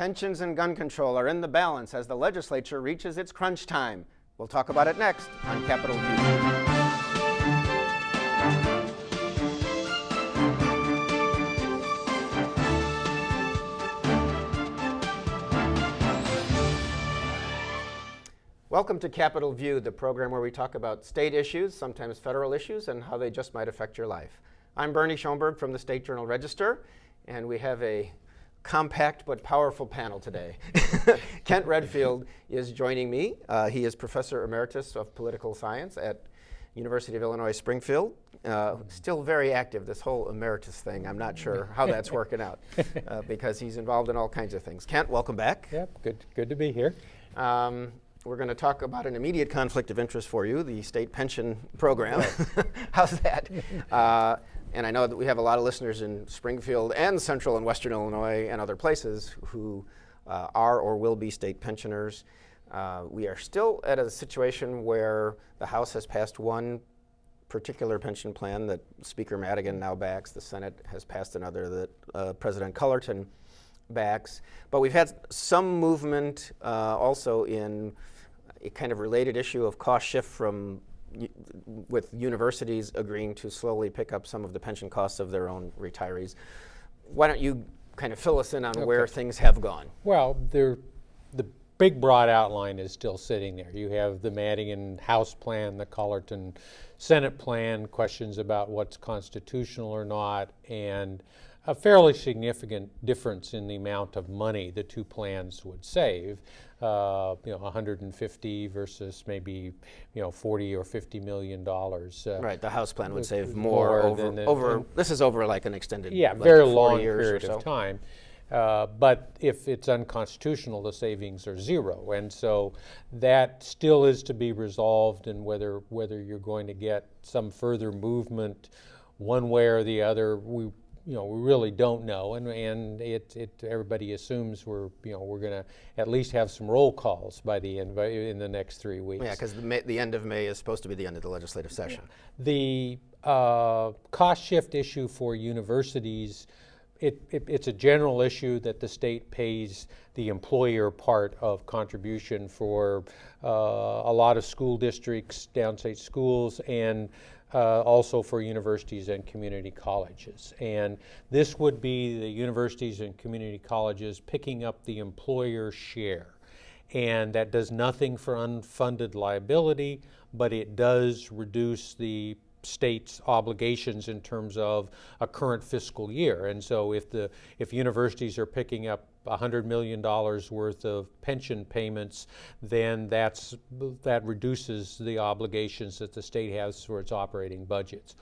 Pensions and gun control are in the balance as the legislature reaches its crunch time. We'll talk about it next on Capitol View. Welcome to Capitol View, the program where we talk about state issues, sometimes federal issues, and how they just might affect your life. I'm Bernie Schoenburg from the State Journal-Register, and we have a compact but powerful panel today. Kent Redfield is joining me. He is Professor Emeritus of Political Science at University of Illinois, Springfield. Still very active, this whole emeritus thing. I'm not sure how that's working out because he's involved in all kinds of things. Kent, welcome back. Yep, good to be here. We're going to talk about an immediate conflict of interest for you, the state pension program. Right. How's that? And I know that we have a lot of listeners in Springfield and Central and Western Illinois and other places who are or will be state pensioners. We are still at a situation where the House has passed one particular pension plan that Speaker Madigan now backs. The Senate has passed another that President Cullerton backs. But we've had some movement also in a kind of related issue of cost shift with universities agreeing to slowly pick up some of the pension costs of their own retirees. Why don't you kind of fill us in on where things have gone? Well, the big broad outline is still sitting there. You have the Madigan House plan, the Cullerton Senate plan, questions about what's constitutional or not, and a fairly significant difference in the amount of money the two plans would save. 150 versus maybe 40 or 50 million dollars. Right, the House plan would save more over. This is over like an extended, very long period of time. But if it's unconstitutional, the savings are zero, and so that still is to be resolved. And whether you're going to get some further movement one way or the other, we really don't know, and everybody assumes we're going to at least have some roll calls by the end in the next 3 weeks. Yeah, because the end of May is supposed to be the end of the legislative session. The cost shift issue for universities, it's a general issue that the state pays the employer part of contribution for a lot of school districts, downstate schools, and also for universities and community colleges. And this would be the universities and community colleges picking up the employer share. And that does nothing for unfunded liability, but it does reduce the state's obligations in terms of a current fiscal year. And so if universities are picking up $100 million worth of pension payments, then that reduces the obligations that the state has for its operating budgets.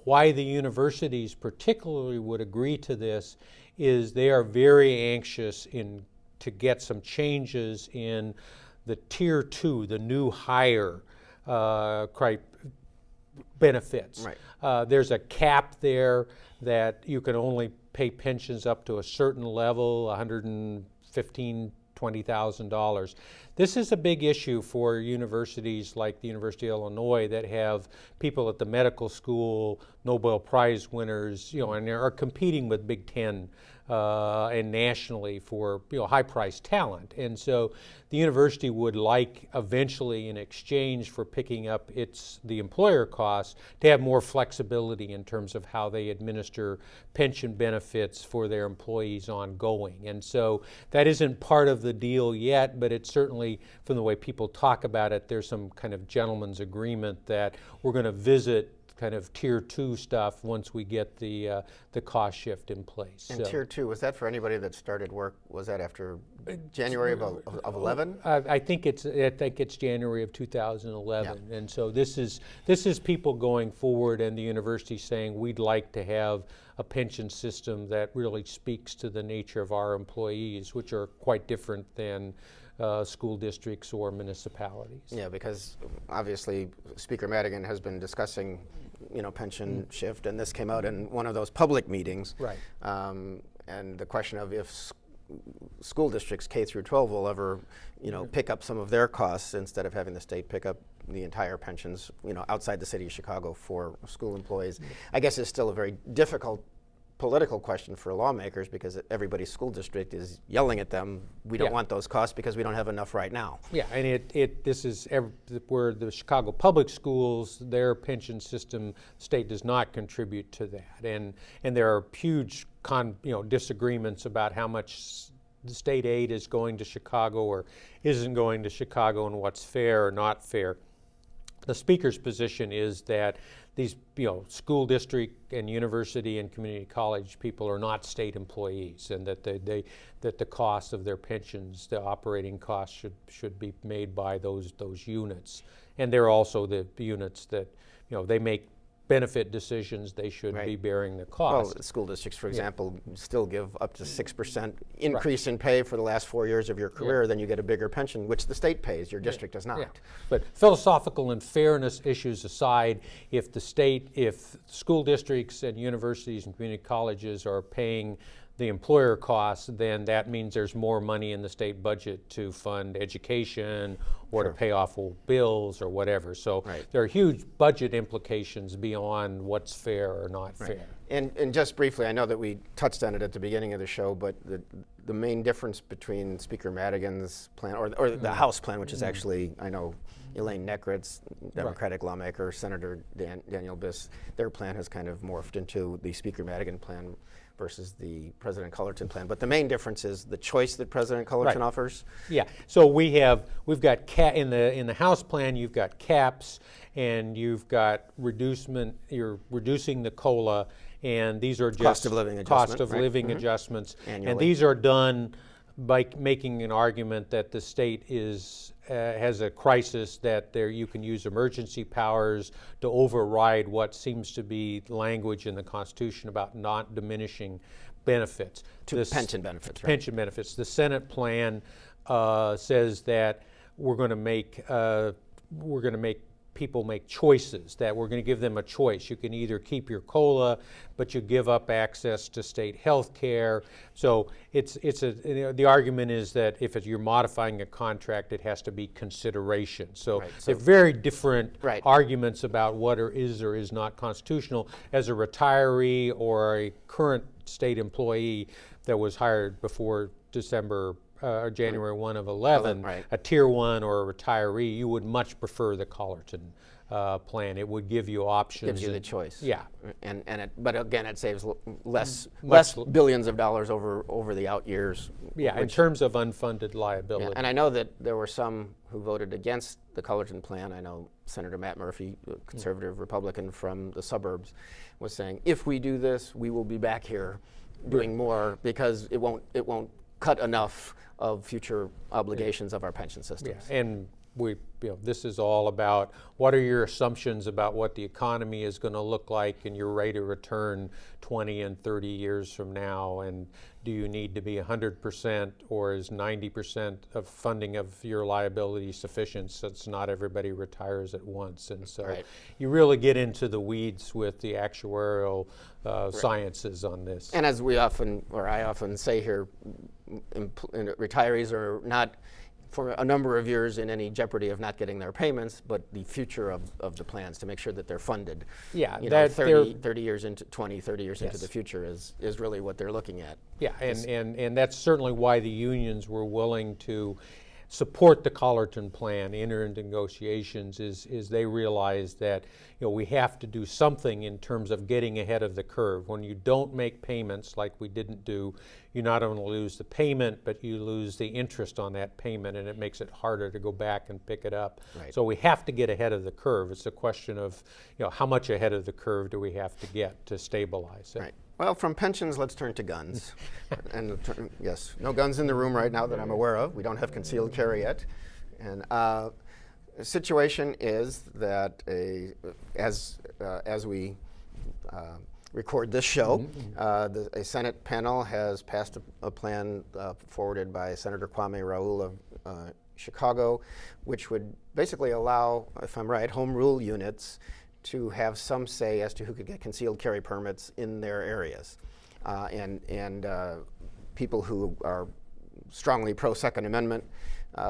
Why the universities particularly would agree to this is they are very anxious to get some changes in the Tier 2, the new higher benefits. Right. There's a cap there that you can only pay pensions up to a certain level, $115,000, $20,000. This is a big issue for universities like the University of Illinois that have people at the medical school, Nobel Prize winners, and are competing with Big Ten and nationally for high-priced talent. And so the university would like eventually, in exchange for picking up the employer costs, to have more flexibility in terms of how they administer pension benefits for their employees ongoing. And so that isn't part of the deal yet, but it's certainly, from the way people talk about it, there's some kind of gentleman's agreement that we're going to visit kind of Tier 2 stuff once we get the cost shift in place. And Tier 2, was that for anybody that started work, was that after January of 11? I think it's January of 2011. Yeah. And so this is people going forward and the university saying we'd like to have a pension system that really speaks to the nature of our employees, which are quite different than school districts or municipalities. Yeah, because obviously Speaker Madigan has been discussing pension shift, and this came out in one of those public meetings. Right. And the question of if school districts K through 12 will ever, pick up some of their costs instead of having the state pick up the entire pensions, outside the city of Chicago for school employees, I guess is still a very difficult political question for lawmakers because everybody's school district is yelling at them, we don't want those costs because we don't have enough right now. Yeah, and this is where the Chicago public schools, their pension system, state does not contribute to that, and there are huge disagreements about how much the state aid is going to Chicago or isn't going to Chicago and what's fair or not fair. The speaker's position is that these school district and university and community college people are not state employees, and that that the cost of their pensions, the operating costs, should be made by those units. And they're also the units that they make benefit decisions, they should be bearing the cost. Well, school districts, for example, still give up to 6% increase in pay for the last 4 years of your career, then you get a bigger pension, which the state pays, your district does not. Yeah. But philosophical and fairness issues aside, if school districts and universities and community colleges are paying the employer costs, then that means there's more money in the state budget to fund education or to pay off old bills or whatever. So there are huge budget implications beyond what's fair or not fair. And just briefly, I know that we touched on it at the beginning of the show, but the main difference between Speaker Madigan's plan or the House plan, which is actually, I know, Elaine Neckritz, Democratic lawmaker, Senator Daniel Biss, their plan has kind of morphed into the Speaker Madigan plan versus the President Cullerton plan. But the main difference is the choice that President Cullerton offers. Yeah. So we've got in the House plan, you've got caps and you've got reducement. You're reducing the COLA, and these are just cost of living adjustments. Annually. And these are done by making an argument that the state has a crisis, that you can use emergency powers to override what seems to be language in the Constitution about not diminishing benefits. Pension benefits. Pension benefits. The Senate plan says that we're going to make people make choices, that we're going to give them a choice. You can either keep your COLA, but you give up access to state health care. So the argument is that if you're modifying a contract, it has to be consideration. So they're very different arguments about what is or is not constitutional. As a retiree or a current state employee that was hired before January 1 of 11, a Tier 1 or a retiree, you would much prefer the Cullerton plan. It would give you options. Gives you the choice. Yeah. But again, it saves less billions of dollars over the out years. Yeah, in terms of unfunded liability. Yeah, and I know that there were some who voted against the Cullerton plan. I know Senator Matt Murphy, a conservative Republican from the suburbs, was saying, if we do this, we will be back here doing more because it won't cut enough of future obligations of our pension systems. Yeah. And this is all about what are your assumptions about what the economy is going to look like and your rate of return 20 and 30 years from now, and do you need to be 100% or is 90% of funding of your liability sufficient since not everybody retires at once? And so you really get into the weeds with the actuarial sciences on this. And as I often say here, retirees are not for a number of years in any jeopardy of not getting their payments, but the future of the plans to make sure that they're funded. Yeah, 30 years into 30 years into the future is really what they're looking at. Yeah, and that's certainly why the unions were willing to support the Cullerton plan, enter into negotiations, is they realize that we have to do something in terms of getting ahead of the curve. When you don't make payments like we didn't do, you not only lose the payment, but you lose the interest on that payment, and it makes it harder to go back and pick it up. So we have to get ahead of the curve. It's a question of how much ahead of the curve do we have to get to stabilize it. Well, from pensions, let's turn to guns. And yes, no guns in the room right now that I'm aware of. We don't have concealed carry yet. And the situation is that as we record this show, a Senate panel has passed a plan forwarded by Senator Kwame Raoul of Chicago, which would basically allow, if I'm right, home rule units to have some say as to who could get concealed carry permits in their areas. And people who are strongly pro-Second Amendment,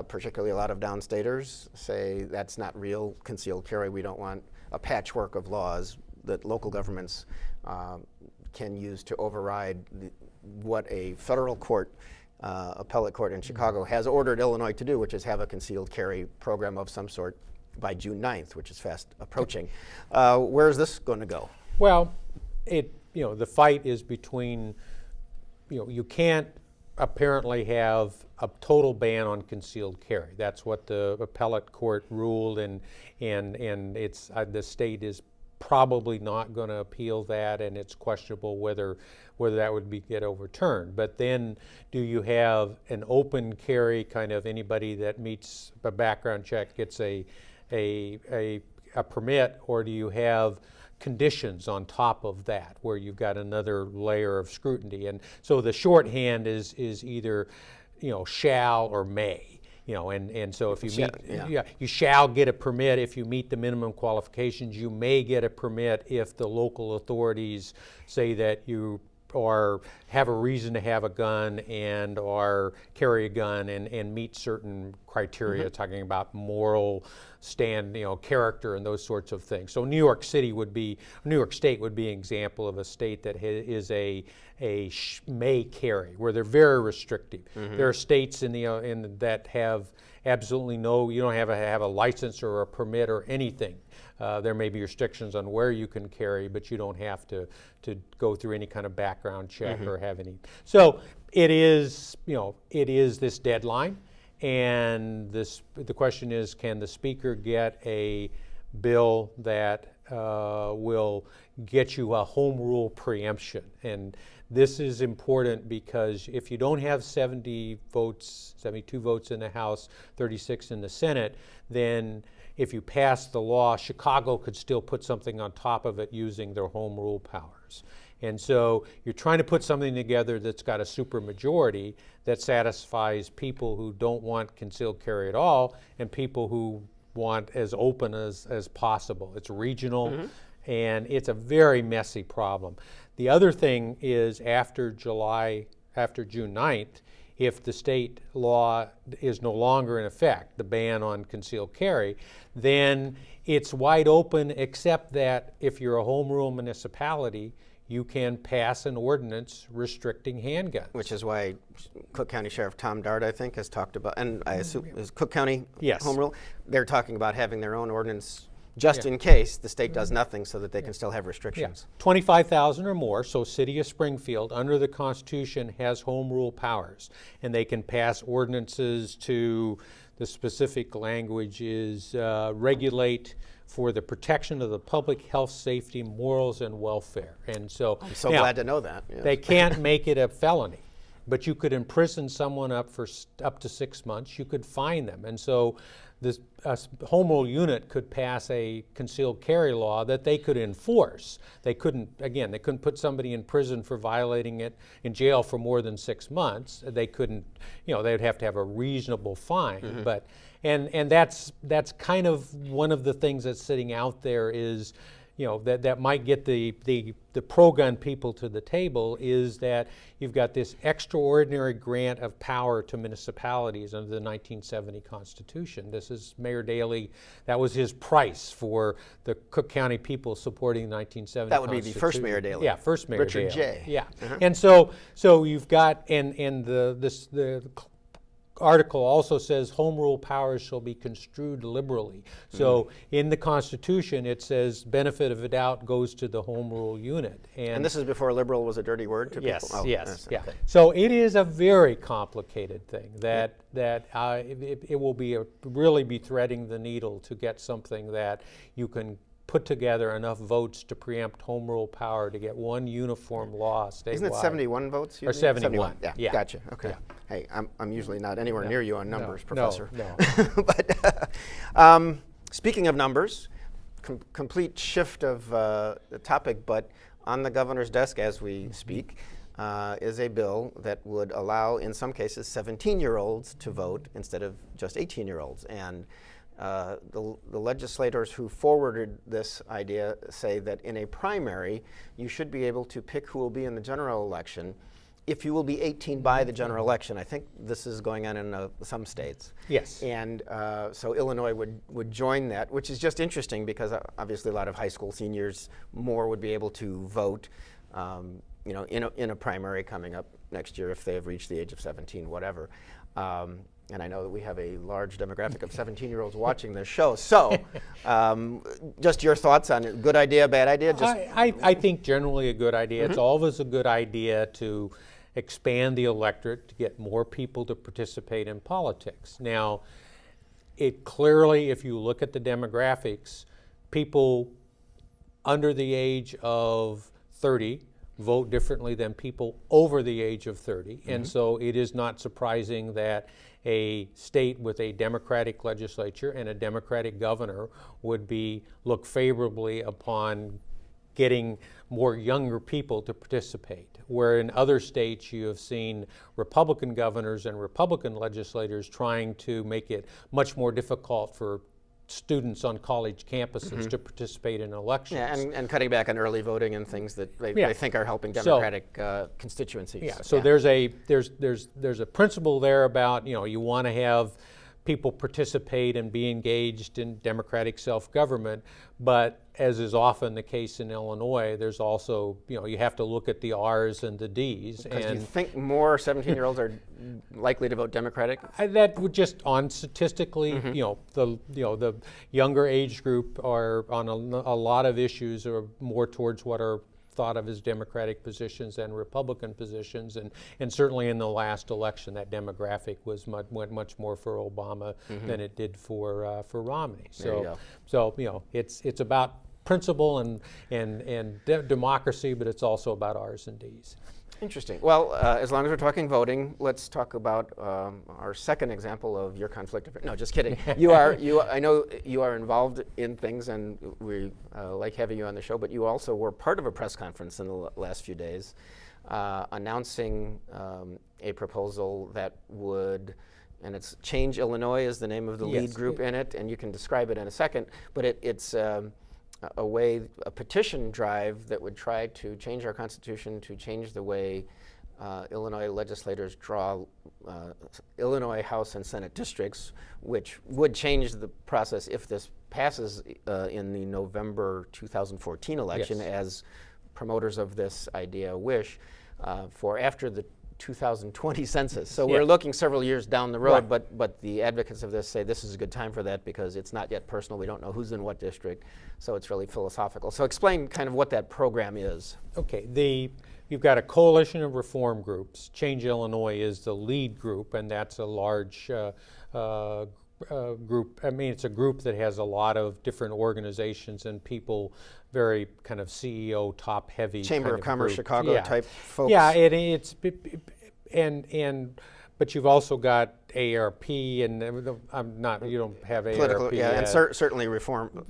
particularly a lot of downstaters, say that's not real concealed carry. We don't want a patchwork of laws that local governments can use to override what a federal court, appellate court in Chicago has ordered Illinois to do, which is have a concealed carry program of some sort by June 9th, which is fast approaching. Where is this going to go? Well, the fight is between, you can't apparently have a total ban on concealed carry. That's what the appellate court ruled, and it's the state is probably not going to appeal that, and it's questionable whether that would get overturned. But then, do you have an open carry, kind of anybody that meets a background check gets a permit, or do you have conditions on top of that where you've got another layer of scrutiny? And so the shorthand is either shall or may. And so if you you shall get a permit if you meet the minimum qualifications. You may get a permit if the local authorities say that you or have a reason to have a gun and or carry a gun and meet certain criteria, talking about moral character and those sorts of things. So New York State would be an example of a state that is a may carry, where they're very restrictive. There are states that have absolutely no, you don't have to have a license or a permit or anything. There may be restrictions on where you can carry, but you don't have to go through any kind of background check or have any. So it is this deadline, and the question is, can the speaker get a bill that will get you a home rule preemption? And this is important because if you don't have 72 votes in the House, 36 in the Senate, then if you pass the law, Chicago could still put something on top of it using their home rule powers. And so you're trying to put something together that's got a supermajority that satisfies people who don't want concealed carry at all and people who want as open as possible. It's regional, and it's a very messy problem. The other thing is after June 9th, if the state law is no longer in effect, the ban on concealed carry, then it's wide open, except that if you're a home rule municipality, you can pass an ordinance restricting handguns. Which is why Cook County Sheriff Tom Dart, I think, has talked about, and I assume is Cook County home rule, they're talking about having their own ordinance just in case the state does nothing so that they can still have restrictions. 25,000 or more, so City of Springfield, under the Constitution, has home rule powers, and they can pass ordinances to, the specific language is regulate for the protection of the public health, safety, morals, and welfare. And so I'm so glad to know that. Yes. They can't make it a felony, but you could imprison someone up to 6 months. You could fine them. And so this home rule unit could pass a concealed carry law that they could enforce. They couldn't put somebody in prison for violating it, in jail for more than 6 months. They couldn't, they'd have to have a reasonable fine. But and that's kind of one of the things that's sitting out there is, that might get the pro-gun people to the table, is that you've got this extraordinary grant of power to municipalities under the 1970 Constitution. This is Mayor Daley, that was his price for the Cook County people supporting the 1970 That would be Constitution. the first Mayor Daley. Yeah, first Mayor Richard Daley. J. Yeah, and so you've got, and the article also says home rule powers shall be construed liberally. So in the Constitution it says benefit of the doubt goes to the home rule unit. And this is before liberal was a dirty word to yes, people? Yes. Okay. So it is a very complicated thing that it will really be threading the needle to get something that you can put together enough votes to preempt home rule power to get one uniform law statewide. Isn't it 71 votes? Or 71. Yeah, gotcha. Okay. Yeah. Hey, I'm usually not anywhere near you on numbers, Professor. No. But speaking of numbers, complete shift of the topic, but on the governor's desk as we speak is a bill that would allow, in some cases, 17-year-olds to vote instead of just 18-year-olds. And the legislators who forwarded this idea say that in a primary, you should be able to pick who will be in the general election if you will be 18 by the general election. I think this is going on in some states. Yes. And so Illinois would join that, which is just interesting because obviously a lot of high school seniors more would be able to vote. you know, in a primary coming up next year if they have reached the age of 17, whatever. And I know that we have a large demographic of 17-year-olds watching this show. So, just your thoughts on it. Good idea, bad idea? I think generally a good idea. It's always a good idea to expand the electorate to get more people to participate in politics. Now, it clearly, if you look at the demographics, people under the age of 30 vote differently than people over the age of 30. And so it is not surprising that a state with a Democratic legislature and a Democratic governor would look favorably upon getting more younger people to participate. Where in other states you have seen Republican governors and Republican legislators trying to make it much more difficult for students on college campuses to participate in elections. Yeah, and cutting back on early voting and things that they think are helping Democratic constituencies. Yeah, so there's a principle there about, you want to have people participate and be engaged in democratic self-government, but as is often the case in Illinois, there's also, you have to look at the R's and the D's. Because you think more 17-year-olds are likely to vote Democratic? That would just on statistically, the younger age group are on a lot of issues are more towards what are thought of as Democratic positions and Republican positions, and certainly in the last election, that demographic went much more for Obama than it did for Romney. So it's about principle and democracy, but it's also about R's and D's. Interesting. Well, as long as we're talking voting, let's talk about our second example of your conflict of. No, just kidding. I know you are involved in things, and we like having you on the show. But you also were part of a press conference in the last few days, announcing a proposal that would, and it's Change Illinois is the name of the lead group in it, and you can describe it in a second. But it's a petition drive that would try to change our Constitution, to change the way Illinois legislators draw Illinois House and Senate districts, which would change the process if this passes in the November 2014 election, as promoters of this idea wish, for after the 2020 census. So we're looking several years down the road, but the advocates of this say this is a good time for that because it's not yet personal. We don't know who's in what district, so it's really philosophical. So explain kind of what that program is. Okay, you've got a coalition of reform groups. Change Illinois is the lead group, and that's a large group. I mean, it's a group that has a lot of different organizations and people, very kind of CEO top heavy. Chamber of Commerce Chicago type folks. Yeah, but you've also got ARP and you don't have political, ARP. And certainly reform.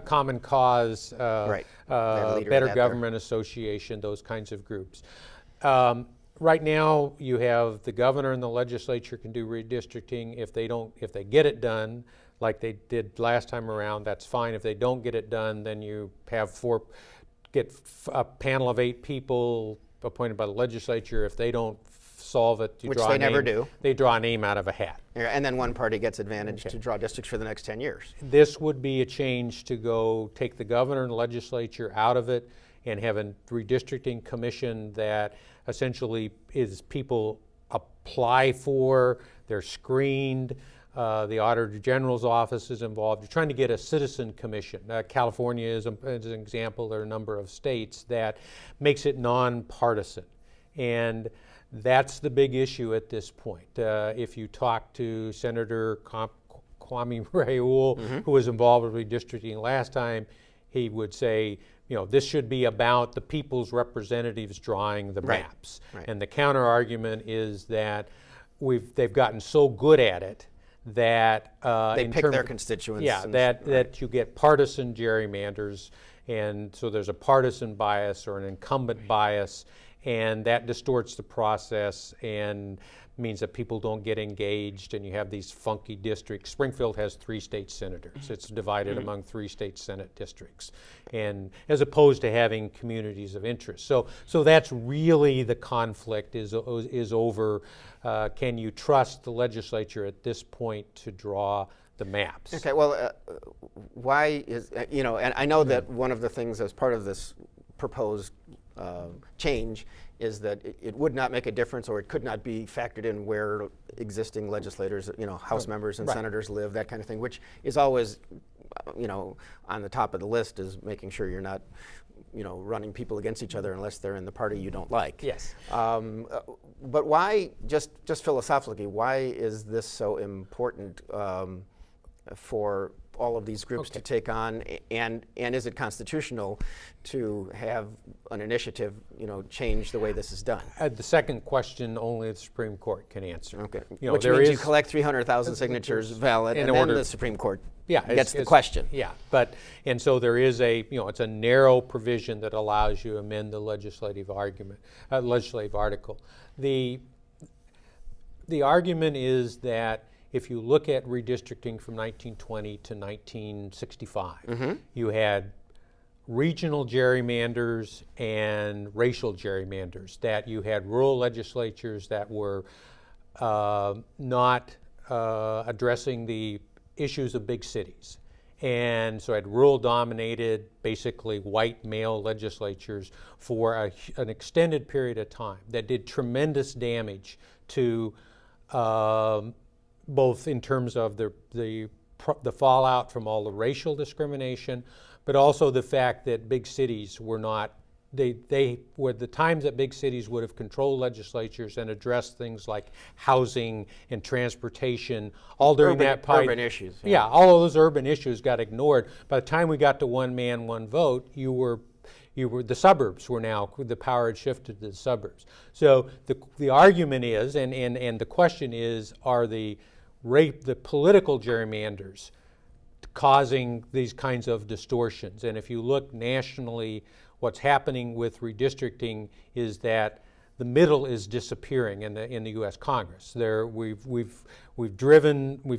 Common Cause, Better Government Association, those kinds of groups. Right now, you have the governor and the legislature can do redistricting. If they get it done, like they did last time around, that's fine. If they don't get it done, then you have a panel of 8 people appointed by the legislature. If they don't solve it, they draw a name out of a hat. And then one party gets advantage to draw districts for the next 10 years. This would be a change to go take the governor and the legislature out of it and have a redistricting commission that essentially is people apply for, they're screened, the Auditor General's office is involved. You're trying to get a citizen commission. California is an example. There are a number of states that makes it nonpartisan. And that's the big issue at this point. If you talk to Senator Kwame Raoul, who was involved with redistricting last time, he would say, this should be about the people's representatives drawing the maps. And the counter argument is that they've gotten so good at it that they pick their constituents. Yeah, that you get partisan gerrymanders, and so there's a partisan bias or an incumbent bias, and that distorts the process and means that people don't get engaged, and you have these funky districts. Springfield has 3 state senators. It's divided among 3 state Senate districts, and as opposed to having communities of interest. So that's really the conflict is over. Can you trust the legislature at this point to draw the maps? Okay. Well, why is and I know that one of the things as part of this proposed change is that it would not make a difference, or it could not be factored in where existing legislators, House members and senators live, that kind of thing, which is always, on the top of the list, is making sure you're not, running people against each other unless they're in the party you don't like. Yes. But why, just philosophically, why is this so important for all of these groups to take on, and is it constitutional to have an initiative, change the way this is done? The second question only the Supreme Court can answer. Okay. Which means you collect 300,000 signatures valid, and then the Supreme Court gets the question. Yeah, and so there is it's a narrow provision that allows you to amend the legislative article. The argument is that if you look at redistricting from 1920 to 1965, you had regional gerrymanders and racial gerrymanders, that you had rural legislatures that were not addressing the issues of big cities. And so had rural-dominated, basically white male legislatures for an extended period of time that did tremendous damage to both in terms of the fallout from all the racial discrimination, but also the fact that big cities were not, they were the times that big cities would have controlled legislatures and addressed things like housing and transportation, all during that period. Urban issues. Yeah, all of those urban issues got ignored. By the time we got to one man, one vote, the suburbs were now, the power had shifted to the suburbs. So the argument is, and the question is, are the political gerrymanders causing these kinds of distortions? And if you look nationally, what's happening with redistricting is that the middle is disappearing in the U.S. Congress. We've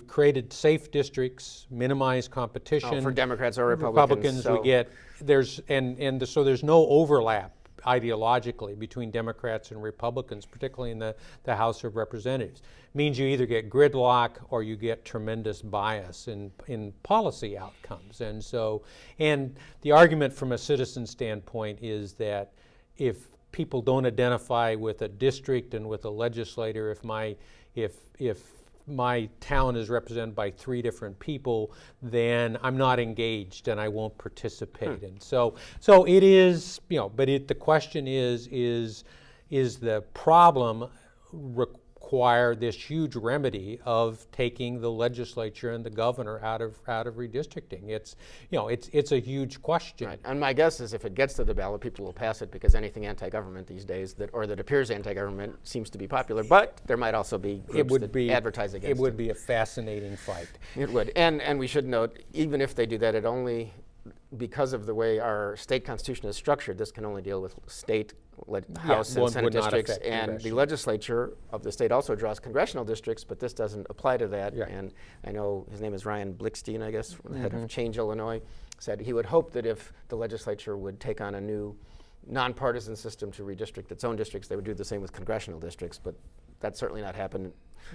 created safe districts, minimized competition for Democrats or Republicans. So so there's no overlap ideologically between Democrats and Republicans, particularly in the House of Representatives. It means you either get gridlock or you get tremendous bias in policy outcomes. And the argument from a citizen standpoint is that if people don't identify with a district and with a legislator, if my town is represented by 3 different people, then I'm not engaged and I won't participate. And so it is, but the question is the problem require this huge remedy of taking the legislature and the governor out of redistricting? It's a huge question. Right. And my guess is if it gets to the ballot, people will pass it because anything anti-government these days that appears anti-government seems to be popular. But there might also be groups that advertise against it. It would be a fascinating fight. It would. And we should note, even if they do that, because of the way our state constitution is structured, this can only deal with state House and Senate districts, and the legislature of the state also draws congressional districts, but this doesn't apply to that. Yeah. And I know his name is Ryan Blickstein, I guess, head of Change Illinois, said he would hope that if the legislature would take on a new nonpartisan system to redistrict its own districts, they would do the same with congressional districts, but that's certainly not happened.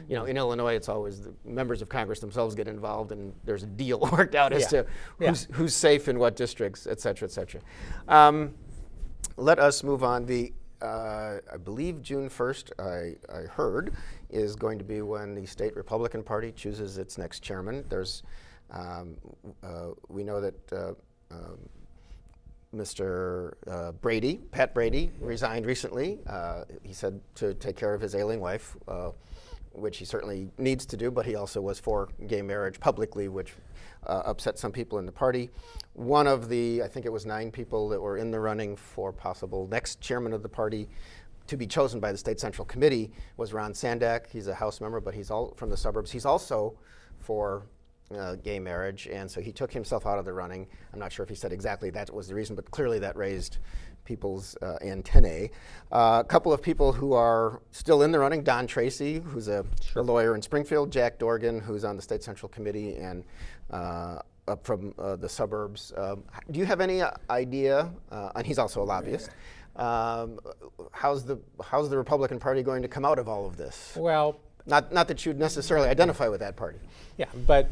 In Illinois, it's always the members of Congress themselves get involved, and there's a deal worked out as to who's safe in what districts, et cetera, et cetera. Let us move on. I believe June 1st, I heard, is going to be when the state Republican Party chooses its next chairman. We know that Mr. Pat Brady, resigned recently. He said to take care of his ailing wife, which he certainly needs to do, but he also was for gay marriage publicly, which upset some people in the party. One of the, I think it was 9 people that were in the running for possible next chairman of the party to be chosen by the State Central Committee was Ron Sandak. He's a House member, but he's all from the suburbs. He's also for gay marriage, and so he took himself out of the running. I'm not sure if he said exactly that was the reason, but clearly that raised people's antennae. A couple of people who are still in the running: Don Tracy, who's a lawyer in Springfield; Jack Dorgan, who's on the State Central Committee and up from the suburbs. Do you have any idea? And he's also a lobbyist. How's the Republican Party going to come out of all of this? Well, not that you'd necessarily identify with that party. Yeah, but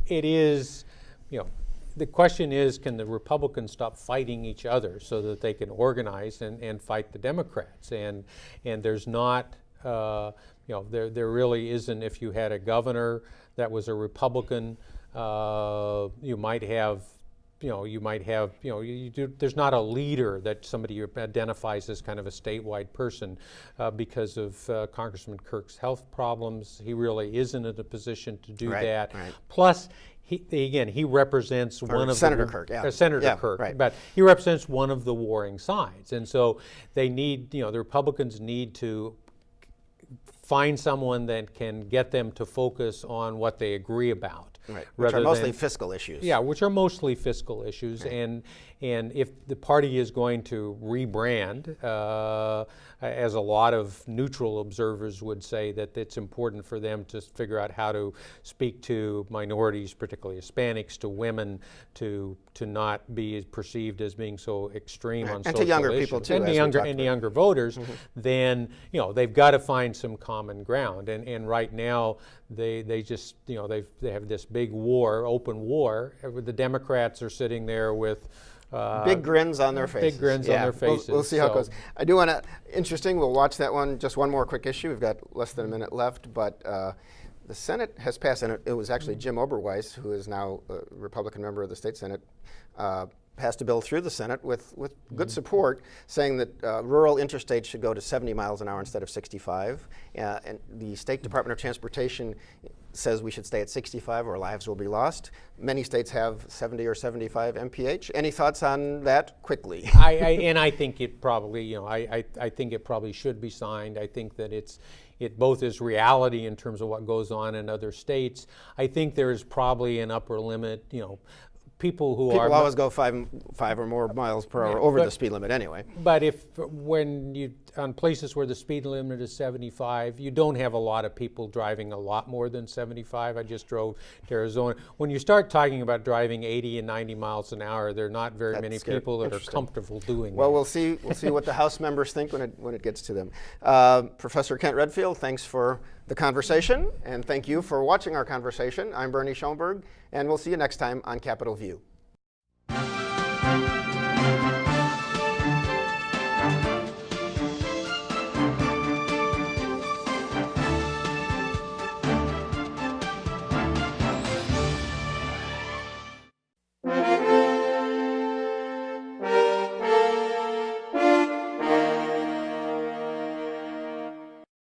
it is, the question is, can the Republicans stop fighting each other so that they can organize and fight the Democrats? And there's not, there really isn't. If you had a governor that was a Republican, you might have. There's not a leader that somebody identifies as kind of a statewide person because of Congressman Kirk's health problems. He really isn't in a position to do that. Right. Plus, he represents one of Senator Kirk, Senator Kirk, right. But he represents one of the warring sides, and so they need, the Republicans need to find someone that can get them to focus on what they agree about. Right. Which are mostly fiscal issues. Yeah, which are mostly fiscal issues. Right. And if the party is going to rebrand, as a lot of neutral observers would say, that it's important for them to figure out how to speak to minorities, particularly Hispanics, to women, to not be perceived as being so extreme on social issues. And to younger people too. And the younger voters, then they've got to find some common ground. And right now they just they have this big war, open war. The Democrats are sitting there with big grins on their faces. Big grins on their faces. We'll see how it goes. I do want to, interesting, we'll watch that one. Just one more quick issue. We've got less than a minute left, but the Senate has passed, and it was actually Jim Oberweis, who is now a Republican member of the state Senate, passed a bill through the Senate with good support, saying that rural interstates should go to 70 miles an hour instead of 65. And the State Department of Transportation says we should stay at 65 or lives will be lost. Many states have 70 or 75 mph. Any thoughts on that quickly? I think it probably, I think it probably should be signed. I think that it both is reality in terms of what goes on in other states. I think there is probably an upper limit, people always go five or more miles per hour over the speed limit anyway. But when on places where the speed limit is 75, you don't have a lot of people driving a lot more than 75. I just drove to Arizona. When you start talking about driving 80 and 90 miles an hour, there are not very many people that are comfortable doing that. Well, we'll see what the House members think when it gets to them. Professor Kent Redfield, thanks for the conversation, and thank you for watching our conversation. I'm Bernie Schoenburg, and we'll see you next time on Capitol View.